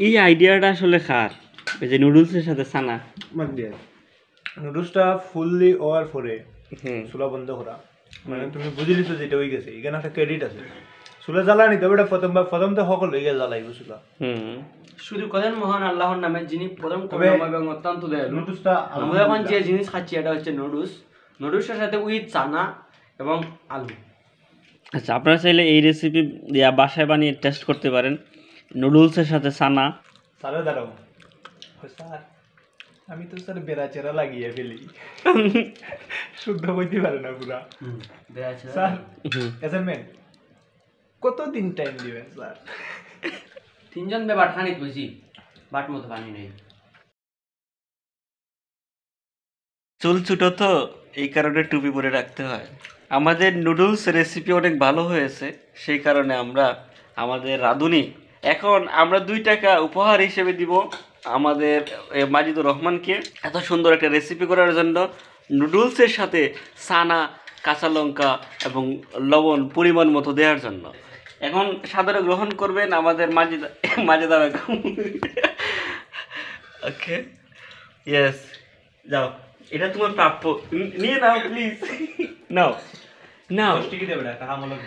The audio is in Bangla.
এই আইডিয়াটা আসলে খার এই যে নুডলসের সাথে সানা নুডলসটা ফুললি ওভার ফোরে হুম চুলা বন্ধ করা মানে তুমি বুঝে লিছো যেটা হয়ে গেছে এখানে একটা ক্রেডিট আছে চুলা জ্বালানি তবে এটা প্রথম তো সকল হয়ে গেছে জ্বালাইব চুলা হুম শুধু করেন মহান আল্লাহর নামে যিনি প্রথম তবে করুণাময় এবং অত্যন্ত দয়ালু। নুডলসটা আমরা এখন যে জিনিস খাচ্ছি এটা হচ্ছে নুডলস, নুডলসের সাথে উইথ চানা এবং আলু। আচ্ছা আপনারা চাইলে এই রেসিপি বাসায় বানিয়ে টেস্ট করতে পারেন নুডলসের সাথে সানা। স্যারে দাঁড়াও স্যার আমি তো স্যার বেড়া চেরা লাগিয়ে ফেলি শুদ্ধ বইতে পারে না পুরা স্যার অ্যাসাইনমেন্ট কতদিন টাইম দিবেন স্যার? তিনজন বে বাট খানিত বুঝি বাট মতো পানি নেই। চুল ছুটো তো এই কারণে টুপি পরে রাখতে হয়। আমাদের নুডলস রেসিপি অনেক ভালো হয়েছে, সেই কারণে আমরা আমাদের রাঁধুনি এখন আমরা 2 টাকা উপহার হিসেবে দিব আমাদের মাজিদুর রহমানকে এত সুন্দর একটা রেসিপি করার জন্য। নুডলসের সাথে সানা, কাঁচা লঙ্কা এবং লবণ পরিমাণ মতো দেওয়ার জন্য। এখন সাদরে গ্রহণ করবেন আমাদের মাজেদা বেগম। ওকে ইয়েস, যাও, এটা তোমার প্রাপ্য, নিয়ে নাও প্লিজ। নাও নাও। টিকি দেবে না কাহা মলক